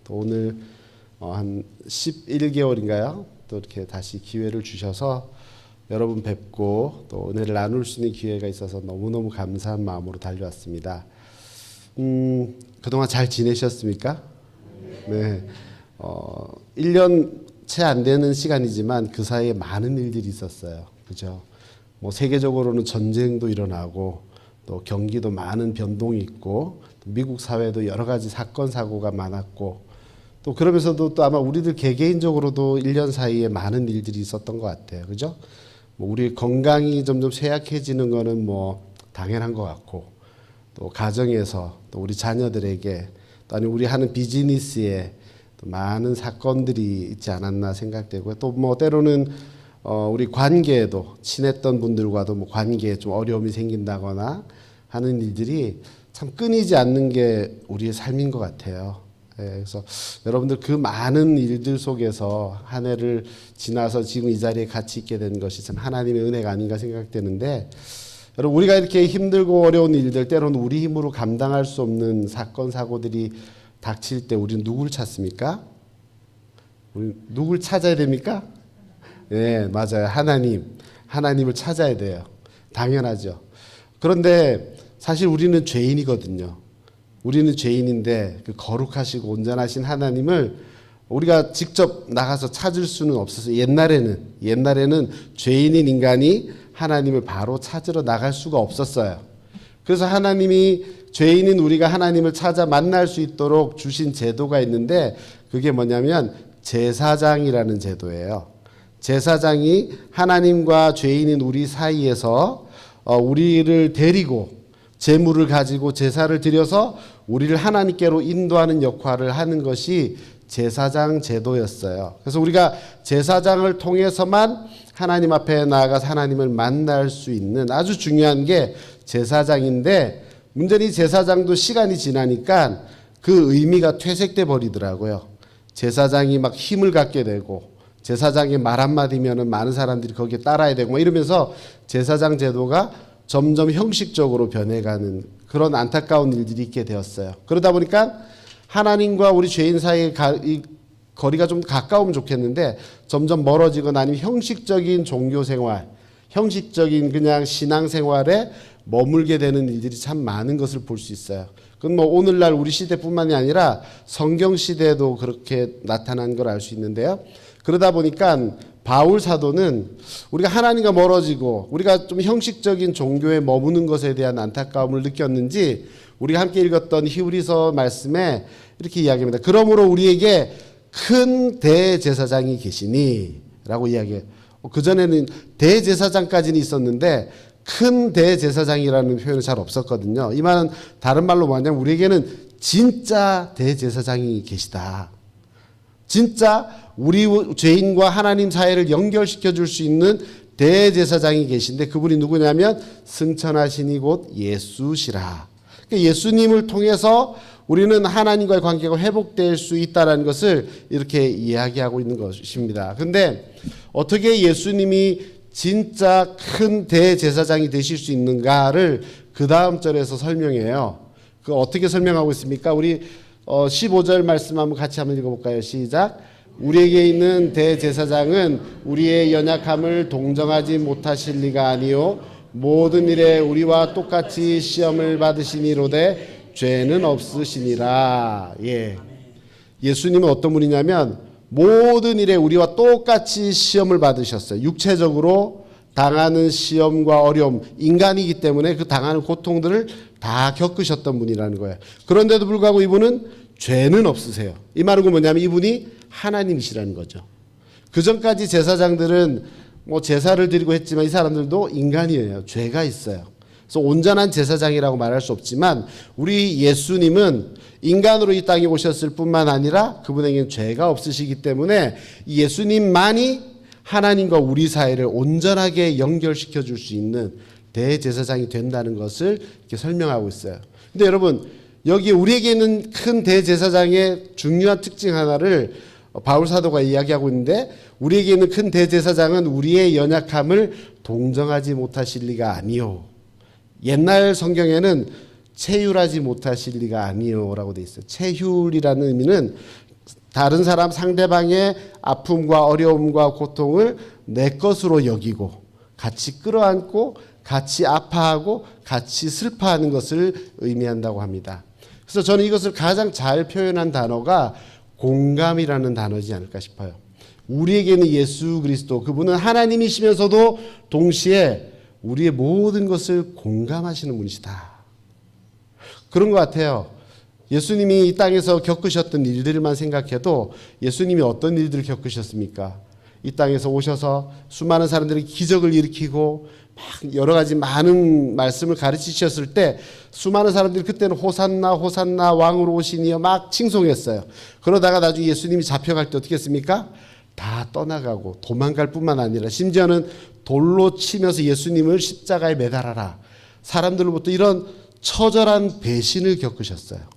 또 오늘 한 11개월인가요? 또 이렇게 다시 기회를 주셔서 여러분 뵙고 또 은혜를 나눌 수 있는 기회가 있어서 너무너무 감사한 마음으로 달려왔습니다. 그동안 잘 지내셨습니까? 네. 1년 채 안 되는 시간이지만 그 사이에 많은 일들이 있었어요. 그죠? 뭐 세계적으로는 전쟁도 일어나고 또 경기도 많은 변동이 있고 미국 사회도 여러 가지 사건 사고가 많았고 또 그러면서도 또 아마 우리들 개개인적으로도 1년 사이에 많은 일들이 있었던 것 같아요. 그죠? 뭐 우리 건강이 점점 쇠약해지는 거는 뭐 당연한 것 같고 또 가정에서 또 우리 자녀들에게 또 아니 우리 하는 비즈니스에 또 많은 사건들이 있지 않았나 생각되고요. 또 뭐 때로는 우리 관계에도 친했던 분들과도 뭐 관계에 좀 어려움이 생긴다거나 하는 일들이 참 끊이지 않는 게 우리의 삶인 것 같아요. 그래서 여러분들 그 많은 일들 속에서 한 해를 지나서 지금 이 자리에 같이 있게 된 것이 참 하나님의 은혜가 아닌가 생각되는데 여러분 우리가 이렇게 힘들고 어려운 일들 때로는 우리 힘으로 감당할 수 없는 사건 사고들이 닥칠 때 우리는 누구를 찾습니까? 우리 누굴 찾아야 됩니까? 네, 맞아요. 하나님을 찾아야 돼요. 당연하죠. 그런데 사실 우리는 죄인이거든요. 우리는 죄인인데 그 거룩하시고 온전하신 하나님을 우리가 직접 나가서 찾을 수는 없었어요. 옛날에는 죄인인 인간이 하나님을 바로 찾으러 나갈 수가 없었어요. 그래서 하나님이 죄인인 우리가 하나님을 찾아 만날 수 있도록 주신 제도가 있는데 그게 뭐냐면 제사장이라는 제도예요. 제사장이 하나님과 죄인인 우리 사이에서 우리를 데리고 제물을 가지고 제사를 드려서 우리를 하나님께로 인도하는 역할을 하는 것이 제사장 제도였어요. 그래서 우리가 제사장을 통해서만 하나님 앞에 나아가서 하나님을 만날 수 있는 아주 중요한 게 제사장인데 문제는 이 제사장도 시간이 지나니까 그 의미가 퇴색돼 버리더라고요. 제사장이 막 힘을 갖게 되고 제사장의 말 한마디면은 많은 사람들이 거기에 따라야 되고 막 이러면서 제사장 제도가 점점 형식적으로 변해가는 그런 안타까운 일들이 있게 되었어요. 그러다 보니까 하나님과 우리 죄인 사이의 거리가 좀 가까우면 좋겠는데 점점 멀어지거나 아니면 형식적인 종교 생활, 형식적인 그냥 신앙 생활에 머물게 되는 일들이 참 많은 것을 볼 수 있어요. 그건 뭐 오늘날 우리 시대뿐만이 아니라 성경 시대에도 그렇게 나타난 걸 알 수 있는데요. 그러다 보니까 바울 사도는 우리가 하나님과 멀어지고 우리가 좀 형식적인 종교에 머무는 것에 대한 안타까움을 느꼈는지 우리가 함께 읽었던 히브리서 말씀에 이렇게 이야기합니다. 그러므로 우리에게 큰 대제사장이 계시니 라고 이야기해요. 그전에는 대제사장까지는 있었는데 큰 대제사장이라는 표현은 잘 없었거든요. 이 말은 다른 말로 뭐냐면 우리에게는 진짜 대제사장이 계시다. 진짜 우리 죄인과 하나님 사이를 연결시켜 줄 수 있는 대제사장이 계신데 그분이 누구냐면 승천하시니 곧 예수시라. 그러니까 예수님을 통해서 우리는 하나님과의 관계가 회복될 수 있다는 것을 이렇게 이야기하고 있는 것입니다. 그런데 어떻게 예수님이 진짜 큰 대제사장이 되실 수 있는가를 그 다음 절에서 설명해요. 그 어떻게 설명하고 있습니까? 우리 15절 말씀 한번 같이 한번 읽어볼까요? 시작. 우리에게 있는 대제사장은 우리의 연약함을 동정하지 못하실 리가 아니요 모든 일에 우리와 똑같이 시험을 받으시니로되 죄는 없으시니라. 예. 예수님은 어떤 분이냐면 모든 일에 우리와 똑같이 시험을 받으셨어요. 육체적으로 당하는 시험과 어려움, 인간이기 때문에 그 당하는 고통들을 다 겪으셨던 분이라는 거예요. 그런데도 불구하고 이분은 죄는 없으세요. 이 말은 뭐냐면 이분이 하나님이시라는 거죠. 그 전까지 제사장들은 뭐 제사를 드리고 했지만 이 사람들도 인간이에요. 죄가 있어요. 그래서 온전한 제사장이라고 말할 수 없지만 우리 예수님은 인간으로 이 땅에 오셨을 뿐만 아니라 그분에게는 죄가 없으시기 때문에 예수님만이 하나님과 우리 사이를 온전하게 연결시켜 줄 수 있는 대제사장이 된다는 것을 이렇게 설명하고 있어요. 근데 여러분 여기 우리에게 있는 큰 대제사장의 중요한 특징 하나를 바울 사도가 이야기하고 있는데 우리에게 있는 큰 대제사장은 우리의 연약함을 동정하지 못하실 리가 아니요. 옛날 성경에는 체휼하지 못하실 리가 아니요라고 돼 있어요. 체휼이라는 의미는 다른 사람 상대방의 아픔과 어려움과 고통을 내 것으로 여기고 같이 끌어안고 같이 아파하고 같이 슬퍼하는 것을 의미한다고 합니다. 그래서 저는 이것을 가장 잘 표현한 단어가 공감이라는 단어지 않을까 싶어요. 우리에게는 예수 그리스도, 그분은 하나님이시면서도 동시에 우리의 모든 것을 공감하시는 분이시다. 그런 것 같아요. 예수님이 이 땅에서 겪으셨던 일들만 생각해도 예수님이 어떤 일들을 겪으셨습니까? 이 땅에서 오셔서 수많은 사람들이 기적을 일으키고 막 여러 가지 많은 말씀을 가르치셨을 때 수많은 사람들이 그때는 호산나 호산나 왕으로 오시니여 막 칭송했어요. 그러다가 나중에 예수님이 잡혀갈 때 어떻게 했습니까? 다 떠나가고 도망갈 뿐만 아니라 심지어는 돌로 치면서 예수님을 십자가에 매달아라. 사람들로부터 이런 처절한 배신을 겪으셨어요.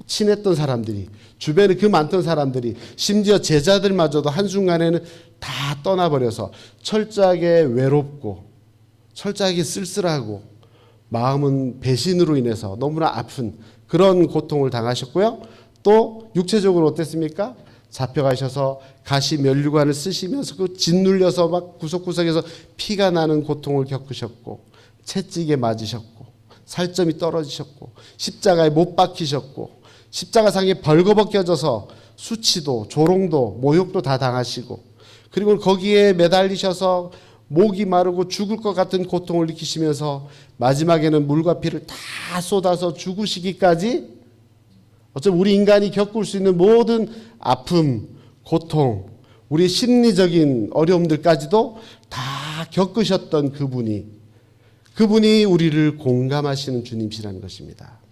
친했던 사람들이, 주변에 그 많던 사람들이, 심지어 제자들마저도 한순간에는 다 떠나버려서 철저하게 외롭고 철저하게 쓸쓸하고 마음은 배신으로 인해서 너무나 아픈 그런 고통을 당하셨고요. 또 육체적으로 어땠습니까? 잡혀가셔서 가시 면류관을 쓰시면서 그 짓눌려서 막 구석구석에서 피가 나는 고통을 겪으셨고, 채찍에 맞으셨고, 살점이 떨어지셨고, 십자가에 못 박히셨고, 십자가상에 벌거벗겨져서 수치도 조롱도 모욕도 다 당하시고, 그리고 거기에 매달리셔서 목이 마르고 죽을 것 같은 고통을 느끼시면서 마지막에는 물과 피를 다 쏟아서 죽으시기까지 어쩌면 우리 인간이 겪을 수 있는 모든 아픔, 고통, 우리 심리적인 어려움들까지도 다 겪으셨던 그분이 우리를 공감하시는 주님이시라는 것입니다.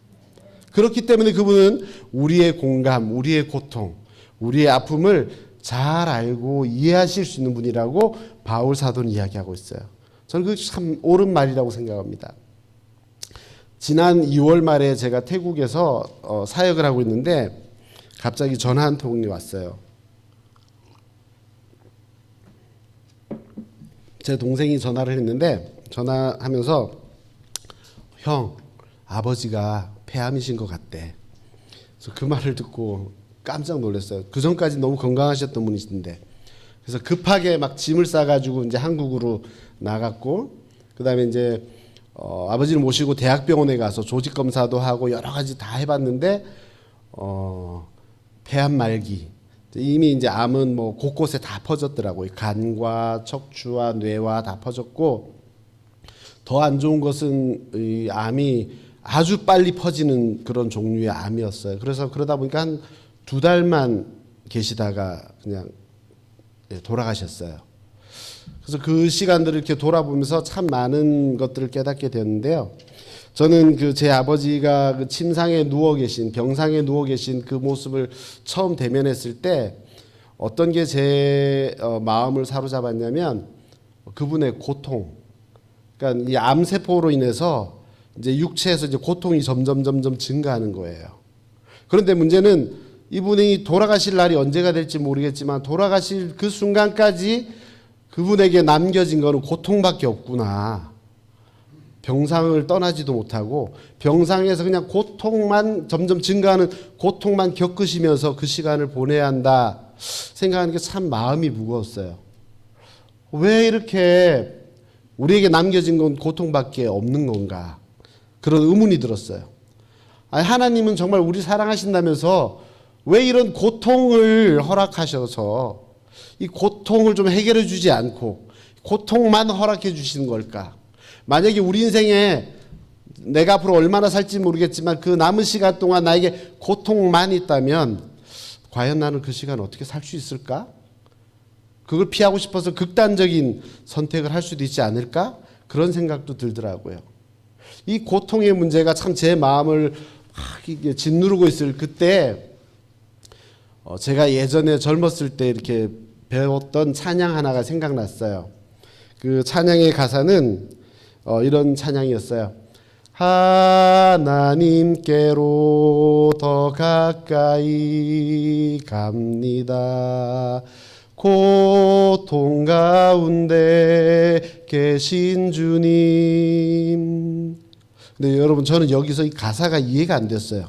그렇기 때문에 그분은 우리의 공감, 우리의 고통, 우리의 아픔을 잘 알고 이해하실 수 있는 분이라고 바울 사도는 이야기하고 있어요. 저는 그게 참 옳은 말이라고 생각합니다. 지난 2월 말에 제가 태국에서 사역을 하고 있는데 갑자기 전화 한 통이 왔어요. 제 동생이 전화를 했는데 전화하면서 형, 아버지가 폐암이신 것 같대. 그래서 그 말을 듣고 깜짝 놀랐어요. 그 전까지 너무 건강하셨던 분이신데. 그래서 급하게 막 짐을 싸가지고 이제 한국으로 나갔고, 그 다음에 이제 아버지를 모시고 대학병원에 가서 조직 검사도 하고 여러 가지 다 해봤는데 폐암 말기. 이미 이제 암은 뭐 곳곳에 다 퍼졌더라고요. 간과 척추와 뇌와 다 퍼졌고, 더 안 좋은 것은 이 암이 아주 빨리 퍼지는 그런 종류의 암이었어요. 그래서 그러다 보니까 한 2달만 계시다가 그냥 돌아가셨어요. 그래서 그 시간들을 이렇게 돌아보면서 참 많은 것들을 깨닫게 되었는데요. 저는 그 제 아버지가 그 침상에 누워 계신, 병상에 누워 계신 그 모습을 처음 대면했을 때 어떤 게 제 마음을 사로잡았냐면 그분의 고통. 그러니까 이 암세포로 인해서 이제 육체에서 이제 고통이 점점 증가하는 거예요. 그런데 문제는 이분이 돌아가실 날이 언제가 될지 모르겠지만 돌아가실 그 순간까지 그분에게 남겨진 거는 고통밖에 없구나. 병상을 떠나지도 못하고 병상에서 그냥 고통만 점점 증가하는 고통만 겪으시면서 그 시간을 보내야 한다 생각하는 게 참 마음이 무거웠어요. 왜 이렇게 우리에게 남겨진 건 고통밖에 없는 건가? 그런 의문이 들었어요. 아니, 하나님은 정말 우리 사랑하신다면서 왜 이런 고통을 허락하셔서 이 고통을 좀 해결해 주지 않고 고통만 허락해 주시는 걸까? 만약에 우리 인생에 내가 앞으로 얼마나 살지 모르겠지만 그 남은 시간 동안 나에게 고통만 있다면 과연 나는 그 시간 어떻게 살 수 있을까? 그걸 피하고 싶어서 극단적인 선택을 할 수도 있지 않을까? 그런 생각도 들더라고요. 이 고통의 문제가 참 제 마음을 짓누르고 있을 그때 제가 예전에 젊었을 때 이렇게 배웠던 찬양 하나가 생각났어요. 그 찬양의 가사는 이런 찬양이었어요. 하나님께로 더 가까이 갑니다. 고통 가운데 계신 주님. 근데 여러분 저는 여기서 이 가사가 이해가 안 됐어요.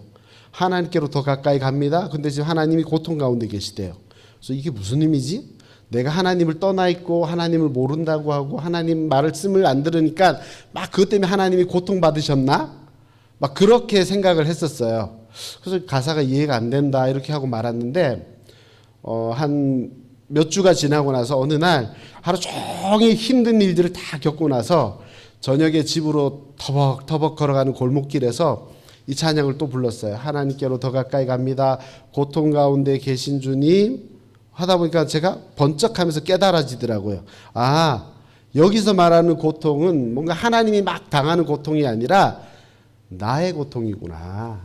하나님께로 더 가까이 갑니다. 근데 지금 하나님이 고통 가운데 계시대요. 그래서 이게 무슨 의미지? 내가 하나님을 떠나 있고 하나님을 모른다고 하고 하나님 말씀을 안 들으니까 막 그것 때문에 하나님이 고통받으셨나? 막 그렇게 생각을 했었어요. 그래서 가사가 이해가 안 된다 이렇게 하고 말았는데 한 몇 주가 지나고 나서 어느 날 하루 종일 힘든 일들을 다 겪고 나서 저녁에 집으로 터벅터벅 걸어가는 골목길에서 이 찬양을 또 불렀어요. 하나님께로 더 가까이 갑니다. 고통 가운데 계신 주님 하다 보니까 제가 번쩍하면서 깨달아지더라고요. 아, 여기서 말하는 고통은 뭔가 하나님이 막 당하는 고통이 아니라 나의 고통이구나.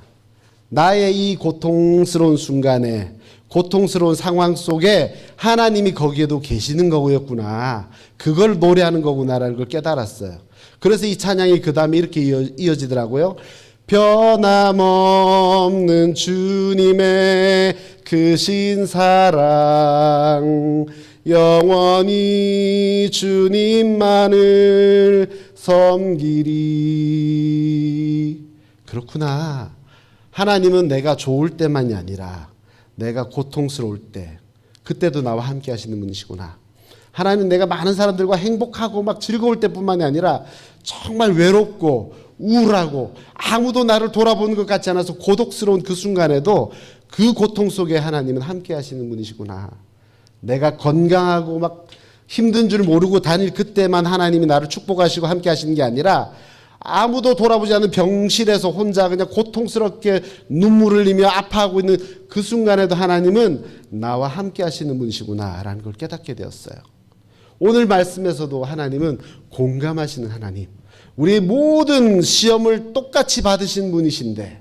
나의 이 고통스러운 순간에 고통스러운 상황 속에 하나님이 거기에도 계시는 거였구나. 그걸 노래하는 거구나라는 걸 깨달았어요. 그래서 이 찬양이 그 다음에 이렇게 이어지더라고요. 변함없는 주님의 크신 사랑 영원히 주님만을 섬기리. 그렇구나. 하나님은 내가 좋을 때만이 아니라 내가 고통스러울 때 그때도 나와 함께 하시는 분이시구나. 하나님은 내가 많은 사람들과 행복하고 막 즐거울 때뿐만이 아니라 정말 외롭고 우울하고 아무도 나를 돌아보는 것 같지 않아서 고독스러운 그 순간에도 그 고통 속에 하나님은 함께 하시는 분이시구나. 내가 건강하고 막 힘든 줄 모르고 다닐 그때만 하나님이 나를 축복하시고 함께 하시는 게 아니라 아무도 돌아보지 않는 병실에서 혼자 그냥 고통스럽게 눈물을 흘리며 아파하고 있는 그 순간에도 하나님은 나와 함께 하시는 분이시구나라는 걸 깨닫게 되었어요. 오늘 말씀에서도 하나님은 공감하시는 하나님, 우리의 모든 시험을 똑같이 받으신 분이신데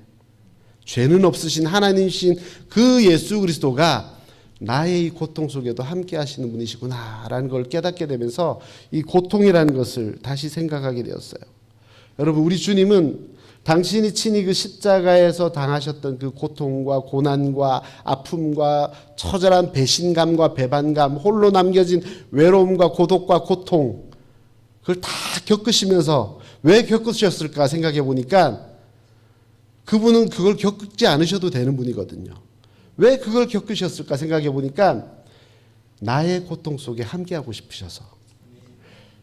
죄는 없으신 하나님이신 그 예수 그리스도가 나의 이 고통 속에도 함께 하시는 분이시구나라는 걸 깨닫게 되면서 이 고통이라는 것을 다시 생각하게 되었어요. 여러분, 우리 주님은 당신이 친히 그 십자가에서 당하셨던 그 고통과 고난과 아픔과 처절한 배신감과 배반감, 홀로 남겨진 외로움과 고독과 고통, 그걸 다 겪으시면서 왜 겪으셨을까 생각해 보니까 그분은 그걸 겪지 않으셔도 되는 분이거든요. 왜 그걸 겪으셨을까 생각해 보니까 나의 고통 속에 함께하고 싶으셔서,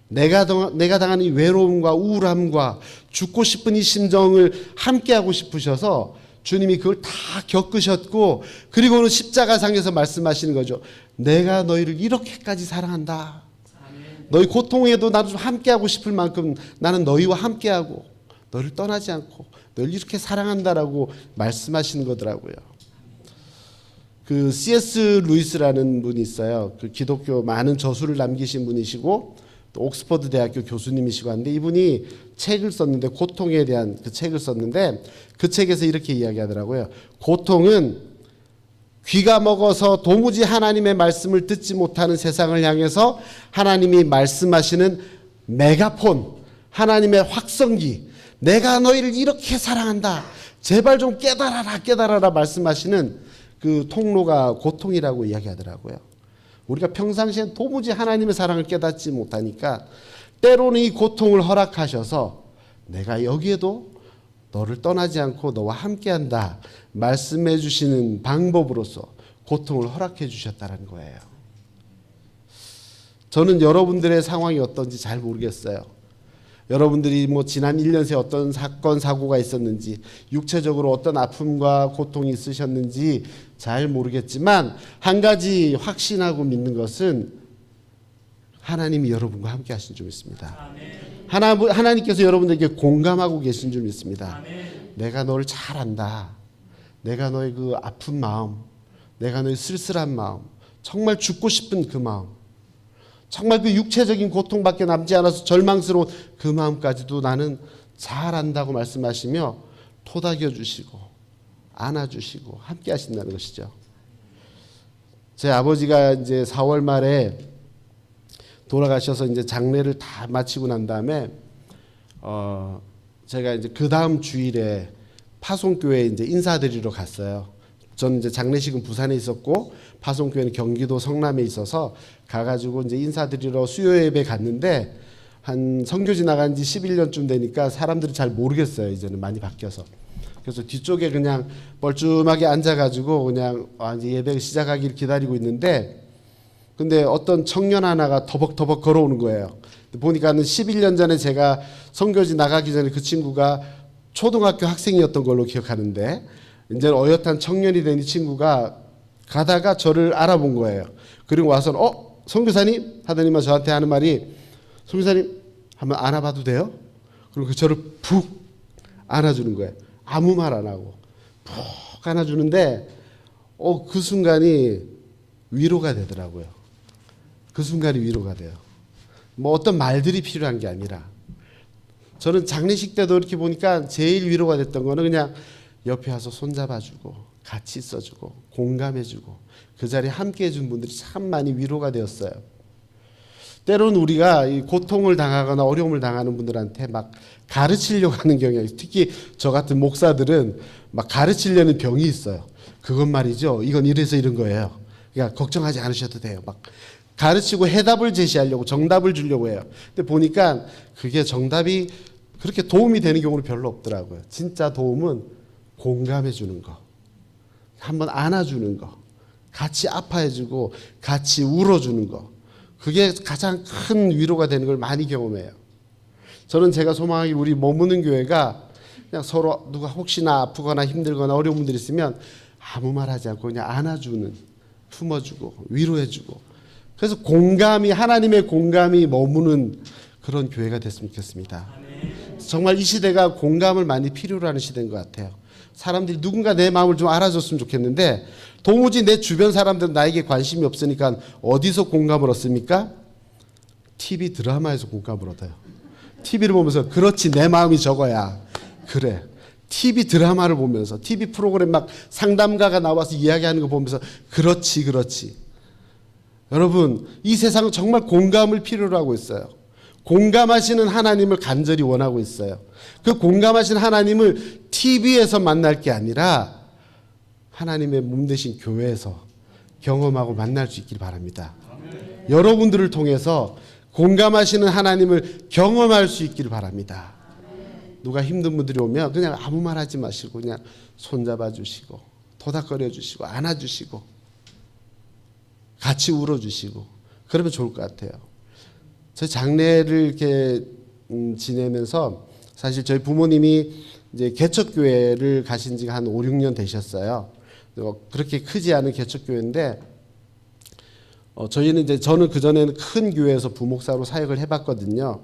내가 당한 이 외로움과 우울함과 죽고 싶은 이 심정을 함께하고 싶으셔서 주님이 그걸 다 겪으셨고, 그리고는 십자가상에서 말씀하시는 거죠. 내가 너희를 이렇게까지 사랑한다. 너희 고통에도 나도 좀 함께하고 싶을 만큼 나는 너희와 함께하고 너희를 떠나지 않고 너희를 이렇게 사랑한다라고 말씀하시는 거더라고요. 그 C.S. 루이스라는 분이 있어요. 그 기독교 많은 저술을 남기신 분이시고 또 옥스퍼드 대학교 교수님이시고 한데, 이분이 책을 썼는데, 고통에 대한 그 책을 썼는데 그 책에서 이렇게 이야기하더라고요. 고통은 귀가 먹어서 도무지 하나님의 말씀을 듣지 못하는 세상을 향해서 하나님이 말씀하시는 메가폰, 하나님의 확성기, 내가 너희를 이렇게 사랑한다, 제발 좀 깨달아라 깨달아라 말씀하시는 그 통로가 고통이라고 이야기하더라고요. 우리가 평상시에 도무지 하나님의 사랑을 깨닫지 못하니까 때로는 이 고통을 허락하셔서 내가 여기에도 너를 떠나지 않고 너와 함께한다 말씀해 주시는 방법으로서 고통을 허락해 주셨다는 거예요. 저는 여러분들의 상황이 어떤지 잘 모르겠어요. 여러분들이 뭐 지난 1년 새 어떤 사건 사고가 있었는지, 육체적으로 어떤 아픔과 고통이 있으셨는지 잘 모르겠지만 한 가지 확신하고 믿는 것은 하나님이 여러분과 함께 하신 줄 믿습니다. 하나님께서 여러분들에게 공감하고 계신 줄 믿습니다. 내가 너를 잘 안다. 내가 너의 그 아픈 마음, 내가 너의 쓸쓸한 마음, 정말 죽고 싶은 그 마음, 정말 그 육체적인 고통밖에 남지 않아서 절망스러운 그 마음까지도 나는 잘 안다고 말씀하시며 토닥여 주시고 안아주시고 함께 하신다는 것이죠. 제 아버지가 이제 4월 말에 돌아가셔서 이제 장례를 다 마치고 난 다음에 제가 이제 그 다음 주일에 파송교회에 이제 인사드리러 갔어요. 저는 이제 장례식은 부산에 있었고 파송교회는 경기도 성남에 있어서 가가지고 이제 인사드리러 수요 예배 갔는데, 한 선교지 나간 지 11년쯤 되니까 사람들이 잘 모르겠어요. 이제는 많이 바뀌어서. 그래서 뒤쪽에 그냥 뻘쭘하게 앉아가지고 그냥 이제 예배 시작하기를 기다리고 있는데, 근데 어떤 청년 하나가 터벅터벅 걸어오는 거예요. 보니까는 11년 전에 제가 선교지 나가기 전에 그 친구가 초등학교 학생이었던 걸로 기억하는데, 이제 어엿한 청년이 된 이 친구가 가다가 저를 알아본 거예요. 그리고 와서 선교사님 하더니만 저한테 하는 말이, 선교사님 한번 안아봐도 돼요? 그리고 저를 푹 안아주는 거예요. 아무 말 안 하고 푹 안아주는데 그 순간이 위로가 되더라고요. 그 순간이 위로가 돼요. 뭐 어떤 말들이 필요한 게 아니라, 저는 장례식 때도 이렇게 보니까 제일 위로가 됐던 거는 그냥 옆에 와서 손잡아주고 같이 있어주고 공감해주고 그 자리에 함께 해준 분들이 참 많이 위로가 되었어요. 때로는 우리가 이 고통을 당하거나 어려움을 당하는 분들한테 막 가르치려고 하는 경향이, 특히 저 같은 목사들은 막 가르치려는 병이 있어요. 그건 말이죠, 이건 이래서 이런 거예요. 그러니까 걱정하지 않으셔도 돼요. 막 가르치고 해답을 제시하려고, 정답을 주려고 해요. 근데 보니까 그게 정답이 그렇게 도움이 되는 경우는 별로 없더라고요. 진짜 도움은 공감해 주는 거, 한번 안아주는 거, 같이 아파해주고 같이 울어주는 거, 그게 가장 큰 위로가 되는 걸 많이 경험해요. 저는 제가 소망하기, 우리 머무는 교회가 그냥 서로 누가 혹시나 아프거나 힘들거나 어려운 분들이 있으면 아무 말 하지 않고 그냥 안아주는, 품어주고 위로해주고, 그래서 공감이, 하나님의 공감이 머무는 그런 교회가 됐으면 좋겠습니다. 정말 이 시대가 공감을 많이 필요로 하는 시대인 것 같아요. 사람들이 누군가 내 마음을 좀 알아줬으면 좋겠는데 도무지 내 주변 사람들은 나에게 관심이 없으니까 어디서 공감을 얻습니까? TV 드라마에서 공감을 얻어요. TV를 보면서 그렇지, 내 마음이 저거야. 그래. TV 드라마를 보면서, TV 프로그램 막 상담가가 나와서 이야기하는 거 보면서 그렇지, 그렇지. 여러분, 이 세상은 정말 공감을 필요로 하고 있어요. 공감하시는 하나님을 간절히 원하고 있어요. 그 공감하시는 하나님을 TV에서 만날 게 아니라 하나님의 몸 되신 교회에서 경험하고 만날 수 있길 바랍니다. 여러분들을 통해서 공감하시는 하나님을 경험할 수 있기를 바랍니다. 누가 힘든 분들이 오면 그냥 아무 말 하지 마시고 그냥 손잡아 주시고 토닥거려 주시고 안아 주시고 같이 울어 주시고 그러면 좋을 것 같아요. 저 장례를 이렇게 지내면서 사실 저희 부모님이 이제 개척교회를 가신 지가 한 5, 6년 되셨어요. 그렇게 크지 않은 개척교회인데 저희는 이제, 저는 그전에는 큰 교회에서 부목사로 사역을 해봤거든요.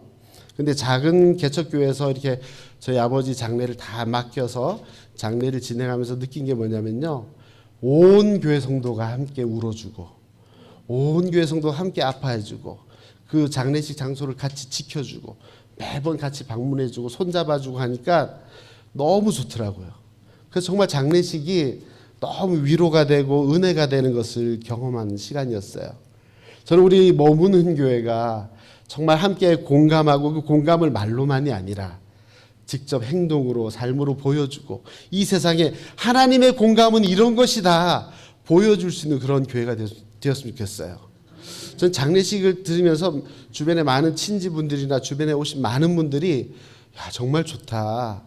근데 작은 개척교회에서 이렇게 저희 아버지 장례를 다 맡겨서 장례를 진행하면서 느낀 게 뭐냐면요, 온 교회 성도가 함께 울어주고 온 교회 성도가 함께 아파해주고 그 장례식 장소를 같이 지켜주고 매번 같이 방문해주고 손잡아주고 하니까 너무 좋더라고요. 그래서 정말 장례식이 너무 위로가 되고 은혜가 되는 것을 경험한 시간이었어요. 저는 우리 머무는 교회가 정말 함께 공감하고 그 공감을 말로만이 아니라 직접 행동으로, 삶으로 보여주고 이 세상에 하나님의 공감은 이런 것이다 보여줄 수 있는 그런 교회가 되었으면 좋겠어요. 전 장례식을 들으면서 주변에 많은 친지분들이나 주변에 오신 많은 분들이 야, 정말 좋다.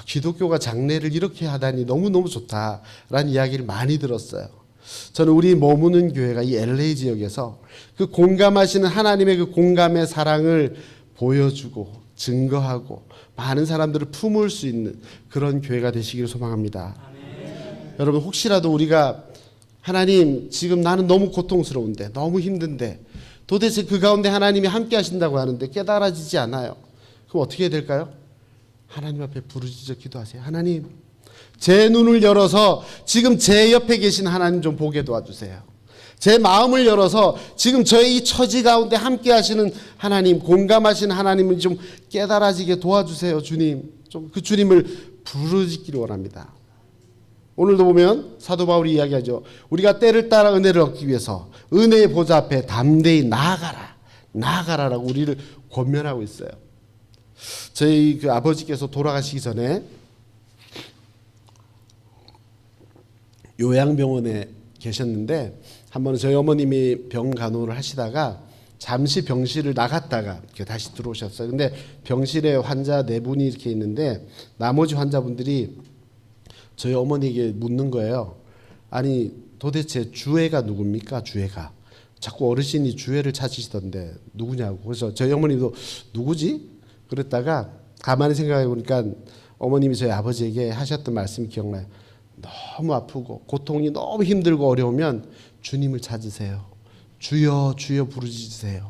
기독교가 장례를 이렇게 하다니 너무너무 좋다라는 이야기를 많이 들었어요. 저는 우리 머무는 교회가 이 LA 지역에서 그 공감하시는 하나님의 그 공감의 사랑을 보여주고 증거하고 많은 사람들을 품을 수 있는 그런 교회가 되시기를 소망합니다. 여러분, 혹시라도 우리가 하나님, 지금 나는 너무 고통스러운데, 너무 힘든데 도대체 그 가운데 하나님이 함께 하신다고 하는데 깨달아지지 않아요. 그럼 어떻게 해야 될까요? 하나님 앞에 부르짖어 기도하세요. 하나님, 제 눈을 열어서 지금 제 옆에 계신 하나님 좀 보게 도와주세요. 제 마음을 열어서 지금 저의 이 처지 가운데 함께 하시는 하나님, 공감하시는 하나님을 좀 깨달아지게 도와주세요. 주님, 좀 그 주님을 부르짖기를 원합니다. 오늘도 보면 사도 바울이 이야기하죠. 우리가 때를 따라 은혜를 얻기 위해서 은혜의 보좌 앞에 담대히 나아가라라고 우리를 권면하고 있어요. 저희 그 아버지께서 돌아가시기 전에 요양병원에 계셨는데 한 번은 저희 어머님이 병 간호를 하시다가 잠시 병실을 나갔다가 다시 들어오셨어요. 근데 병실에 환자 4분이 이렇게 있는데 나머지 환자분들이 저희 어머니에게 묻는 거예요. 아니 도대체 주애가 누굽니까? 주애가. 자꾸 어르신이 주애를 찾으시던데 누구냐고. 그래서 저희 어머니도 누구지? 그랬다가 가만히 생각해 보니까 어머님이 저희 아버지에게 하셨던 말씀이 기억나요. 너무 아프고 고통이 너무 힘들고 어려우면 주님을 찾으세요. 주여 주여 부르짖으세요.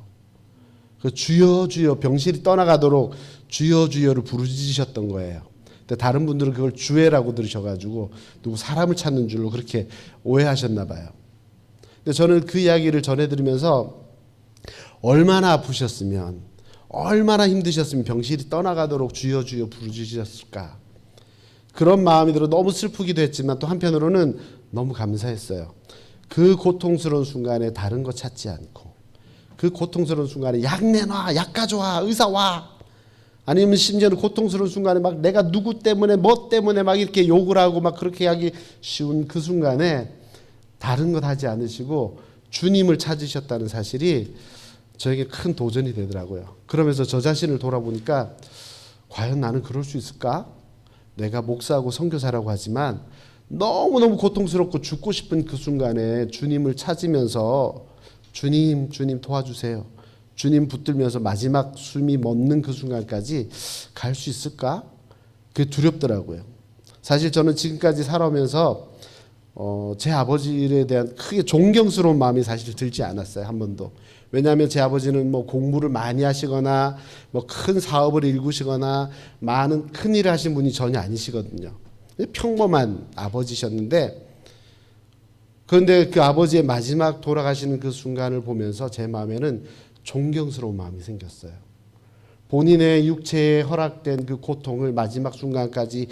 그 주여 주여 병실이 떠나가도록 주여 주여를 부르짖으셨던 거예요. 근데 다른 분들은 그걸 주애라고 들으셔가지고 누구 사람을 찾는 줄로 그렇게 오해하셨나 봐요. 근데 저는 그 이야기를 전해드리면서 얼마나 아프셨으면 얼마나 힘드셨으면 병실이 떠나가도록 주여 주여 부르짖으셨을까. 그런 마음이 들어 너무 슬프기도 했지만 또 한편으로는 너무 감사했어요. 그 고통스러운 순간에 다른 거 찾지 않고 그 고통스러운 순간에 약 내놔, 약 가져와, 의사 와. 아니면 심지어는 고통스러운 순간에 막 내가 누구 때문에 뭐 때문에 막 이렇게 욕을 하고 막 그렇게 하기 쉬운 그 순간에 다른 것 하지 않으시고 주님을 찾으셨다는 사실이 저에게 큰 도전이 되더라고요. 그러면서 저 자신을 돌아보니까 과연 나는 그럴 수 있을까? 내가 목사하고 선교사라고 하지만 너무너무 고통스럽고 죽고 싶은 그 순간에 주님을 찾으면서 주님 도와주세요. 주님 붙들면서 마지막 숨이 멎는 그 순간까지 갈 수 있을까? 그게 두렵더라고요. 사실 저는 지금까지 살아오면서 제 아버지에 대한 크게 존경스러운 마음이 사실 들지 않았어요. 한 번도. 왜냐하면 제 아버지는 뭐 공부를 많이 하시거나 뭐 큰 사업을 일구시거나 많은 큰 일을 하신 분이 전혀 아니시거든요. 평범한 아버지셨는데 그런데 그 아버지의 마지막 돌아가시는 그 순간을 보면서 제 마음에는 존경스러운 마음이 생겼어요. 본인의 육체에 허락된 그 고통을 마지막 순간까지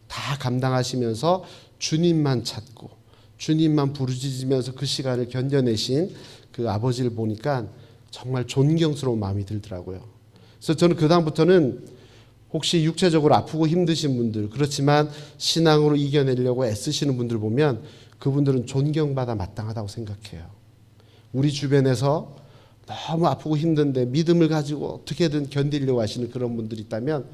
다 감당하시면서 주님만 찾고 주님만 부르짖으면서 그 시간을 견뎌내신 그 아버지를 보니까 정말 존경스러운 마음이 들더라고요. 그래서 저는 그다음부터는 혹시 육체적으로 아프고 힘드신 분들, 그렇지만 신앙으로 이겨내려고 애쓰시는 분들 보면 그분들은 존경받아 마땅하다고 생각해요. 우리 주변에서 너무 아프고 힘든데 믿음을 가지고 어떻게든 견디려고 하시는 그런 분들이 있다면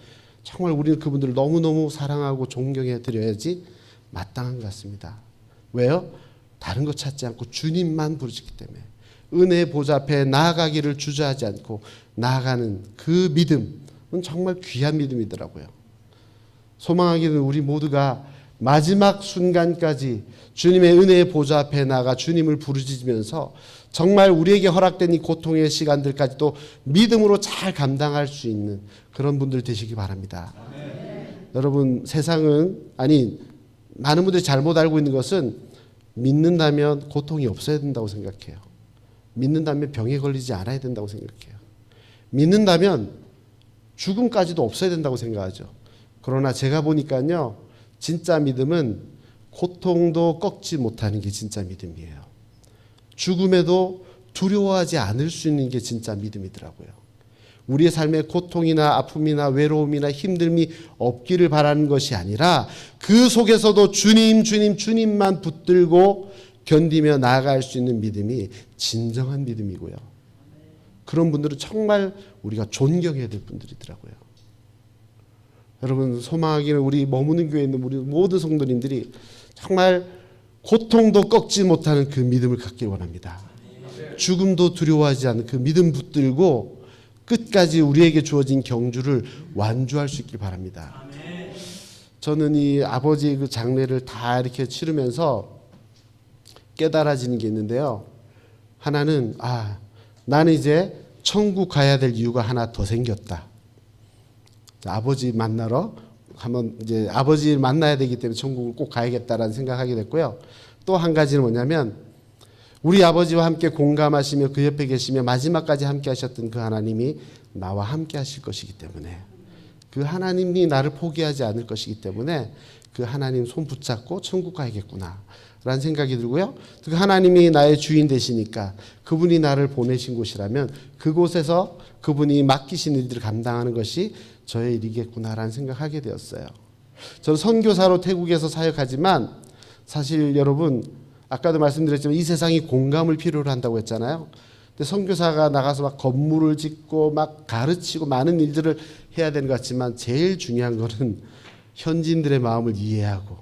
정말 우리는 그분들을 너무너무 사랑하고 존경해 드려야지 마땅한 것 같습니다. 왜요? 다른 것 찾지 않고 주님만 부르짖기 때문에 은혜의 보좌 앞에 나아가기를 주저하지 않고 나아가는 그 믿음은 정말 귀한 믿음이더라고요. 소망하기는 우리 모두가 마지막 순간까지 주님의 은혜의 보좌 앞에 나가 주님을 부르짖으면서 정말 우리에게 허락된 이 고통의 시간들까지도 믿음으로 잘 감당할 수 있는 그런 분들 되시기 바랍니다. 여러분 세상은 많은 분들이 잘못 알고 있는 것은 믿는다면 고통이 없어야 된다고 생각해요. 믿는다면 병에 걸리지 않아야 된다고 생각해요. 믿는다면 죽음까지도 없어야 된다고 생각하죠. 그러나 제가 보니까요. 진짜 믿음은 고통도 꺾지 못하는 게 진짜 믿음이에요. 죽음에도 두려워하지 않을 수 있는 게 진짜 믿음이더라고요. 우리의 삶에 고통이나 아픔이나 외로움이나 힘듦이 없기를 바라는 것이 아니라 그 속에서도 주님만 붙들고 견디며 나아갈 수 있는 믿음이 진정한 믿음이고요. 그런 분들은 정말 우리가 존경해야 될 분들이더라고요. 여러분 소망하기를 우리 머무는 교회에 있는 우리 모든 성도님들이 정말 고통도 꺾지 못하는 그 믿음을 갖길 원합니다. 죽음도 두려워하지 않는 그 믿음 붙들고 끝까지 우리에게 주어진 경주를 완주할 수 있길 바랍니다. 저는 이 아버지의 그 장례를 다 이렇게 치르면서 깨달아지는 게 있는데요. 하나는 나는 이제 천국 가야 될 이유가 하나 더 생겼다. 아버지 만나러 한번 이제 아버지를 만나야 되기 때문에 천국을 꼭 가야겠다라는 생각하게 됐고요. 또 한 가지는 뭐냐면 우리 아버지와 함께 공감하시며 그 옆에 계시며 마지막까지 함께 하셨던 그 하나님이 나와 함께 하실 것이기 때문에 그 하나님이 나를 포기하지 않을 것이기 때문에 그 하나님 손 붙잡고 천국 가야겠구나 라는 생각이 들고요. 그 하나님이 나의 주인 되시니까 그분이 나를 보내신 곳이라면 그곳에서 그분이 맡기신 일들을 감당하는 것이 저의 일이겠구나라는 생각하게 되었어요. 저는 선교사로 태국에서 사역하지만 사실 여러분 아까도 말씀드렸지만 이 세상이 공감을 필요로 한다고 했잖아요. 근데 선교사가 나가서 막 건물을 짓고 막 가르치고 많은 일들을 해야 되는 것 같지만 제일 중요한 거는 현지인들의 마음을 이해하고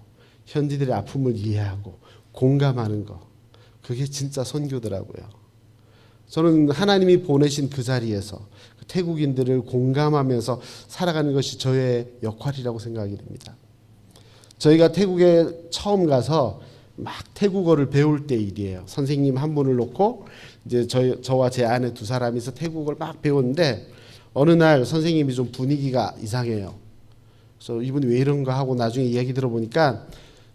현지들의 아픔을 이해하고 공감하는 거, 그게 진짜 선교더라고요. 저는 하나님이 보내신 그 자리에서 태국인들을 공감하면서 살아가는 것이 저의 역할이라고 생각이 됩니다. 저희가 태국에 처음 가서 막 태국어를 배울 때 일이에요. 선생님 한 분을 놓고 이제 저와 제 아내 두 사람이서 태국어를 막 배웠는데 어느 날 선생님이 좀 분위기가 이상해요. 그래서 이분이 왜 이런가 하고 나중에 이야기 들어보니까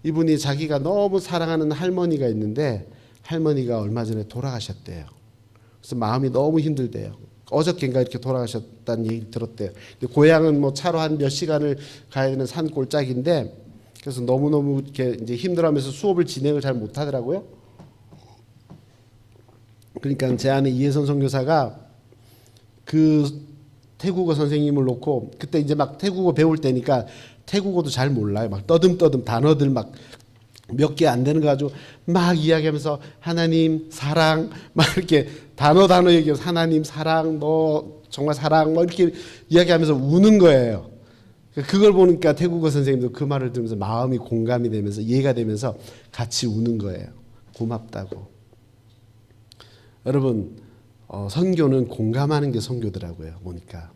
이분이 자기가 너무 사랑하는 할머니가 있는데 할머니가 얼마 전에 돌아가셨대요. 그래서 마음이 너무 힘들대요. 어저께인가 이렇게 돌아가셨다는 얘기 들었대요. 근데 고향은 뭐 차로 한 몇 시간을 가야 되는 산 꼴짝인데 그래서 너무너무 이렇게 이제 힘들어하면서 수업을 진행을 잘 못하더라고요. 그러니까 제 아내 이혜선 선교사가 그 태국어 선생님을 놓고 그때 이제 막 태국어 배울 때니까 태국어도 잘 몰라요. 막 떠듬떠듬 단어들 막 몇 개 안 되는 거 가지고 막 이야기하면서 하나님 사랑 막 이렇게 단어 얘기해서 하나님 사랑 뭐 정말 사랑 뭐 이렇게 이야기하면서 우는 거예요. 그걸 보니까 태국어 선생님도 그 말을 들으면서 마음이 공감이 되면서 이해가 되면서 같이 우는 거예요. 고맙다고. 여러분 선교는 공감하는 게 선교더라고요. 보니까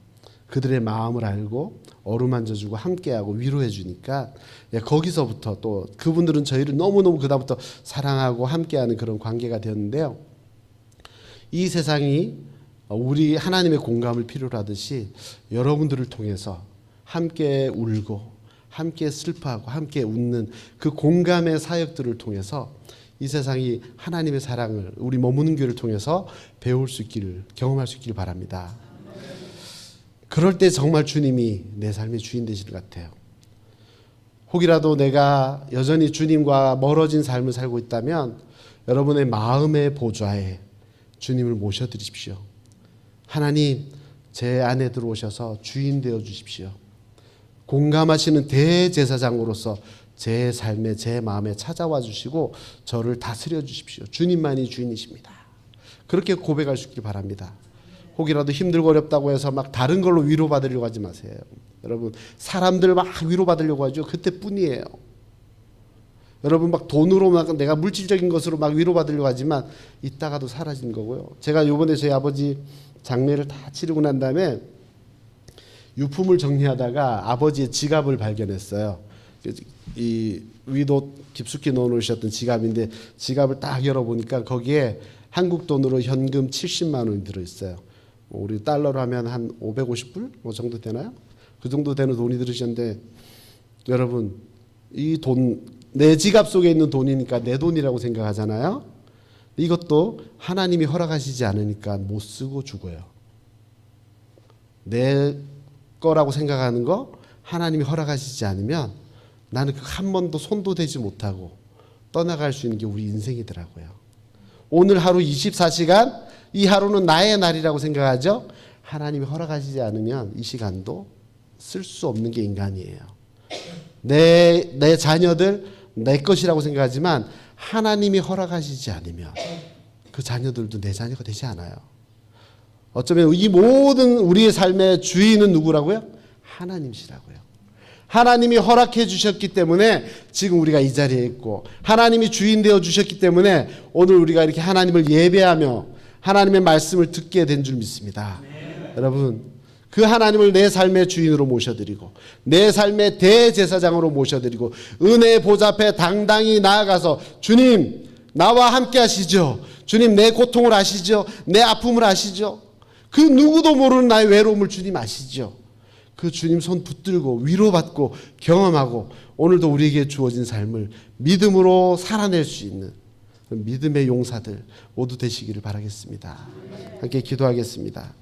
그들의 마음을 알고 어루만져주고 함께하고 위로해 주니까 거기서부터 또 그분들은 저희를 너무너무 그다음부터 사랑하고 함께하는 그런 관계가 되었는데요. 이 세상이 우리 하나님의 공감을 필요로 하듯이 여러분들을 통해서 함께 울고 함께 슬퍼하고 함께 웃는 그 공감의 사역들을 통해서 이 세상이 하나님의 사랑을 우리 머무는 교회를 통해서 배울 수 있기를 경험할 수 있기를 바랍니다. 그럴 때 정말 주님이 내 삶의 주인 되시는 것 같아요. 혹이라도 내가 여전히 주님과 멀어진 삶을 살고 있다면 여러분의 마음의 보좌에 주님을 모셔드리십시오. 하나님 제 안에 들어오셔서 주인 되어 주십시오. 공감하시는 대제사장으로서 제 삶에 제 마음에 찾아와 주시고 저를 다스려 주십시오. 주님만이 주인이십니다. 그렇게 고백할 수 있길 바랍니다. 혹이라도 힘들고 어렵다고 해서 막 다른 걸로 위로받으려고 하지 마세요. 여러분 사람들 막 위로받으려고 하죠. 그때뿐이에요. 여러분 막 돈으로 막 내가 물질적인 것으로 막 위로받으려고 하지만 이따가도 사라진 거고요. 제가 요번에 저희 아버지 장례를 다 치르고 난 다음에 유품을 정리하다가 아버지의 지갑을 발견했어요. 이 위도 깊숙이 넣어놓으셨던 지갑인데 지갑을 딱 열어보니까 거기에 한국 돈으로 현금 70만 원이 들어있어요. 우리 달러로 하면 한 550불 뭐 정도 되나요? 그 정도 되는 돈이 들으셨는데 여러분 이 돈 내 지갑 속에 있는 돈이니까 내 돈이라고 생각하잖아요. 이것도 하나님이 허락하시지 않으니까 못 쓰고 죽어요. 내 거라고 생각하는 거 하나님이 허락하시지 않으면 나는 한 번도 손도 대지 못하고 떠나갈 수 있는 게 우리 인생이더라고요. 오늘 하루 24시간 이 하루는 나의 날이라고 생각하죠. 하나님이 허락하시지 않으면 이 시간도 쓸 수 없는 게 인간이에요. 내 자녀들 내 것이라고 생각하지만 하나님이 허락하시지 않으면 그 자녀들도 내 자녀가 되지 않아요. 어쩌면 이 모든 우리의 삶의 주인은 누구라고요? 하나님이시라고요. 하나님이 허락해 주셨기 때문에 지금 우리가 이 자리에 있고 하나님이 주인 되어 주셨기 때문에 오늘 우리가 이렇게 하나님을 예배하며 하나님의 말씀을 듣게 된 줄 믿습니다. 여러분 그 하나님을 내 삶의 주인으로 모셔드리고 내 삶의 대제사장으로 모셔드리고 은혜의 보좌 앞에 당당히 나아가서 주님 나와 함께 하시죠. 주님 내 고통을 아시죠. 내 아픔을 아시죠. 그 누구도 모르는 나의 외로움을 주님 아시죠. 그 주님 손 붙들고 위로받고 경험하고 오늘도 우리에게 주어진 삶을 믿음으로 살아낼 수 있는 믿음의 용사들 모두 되시기를 바라겠습니다. 함께 기도하겠습니다.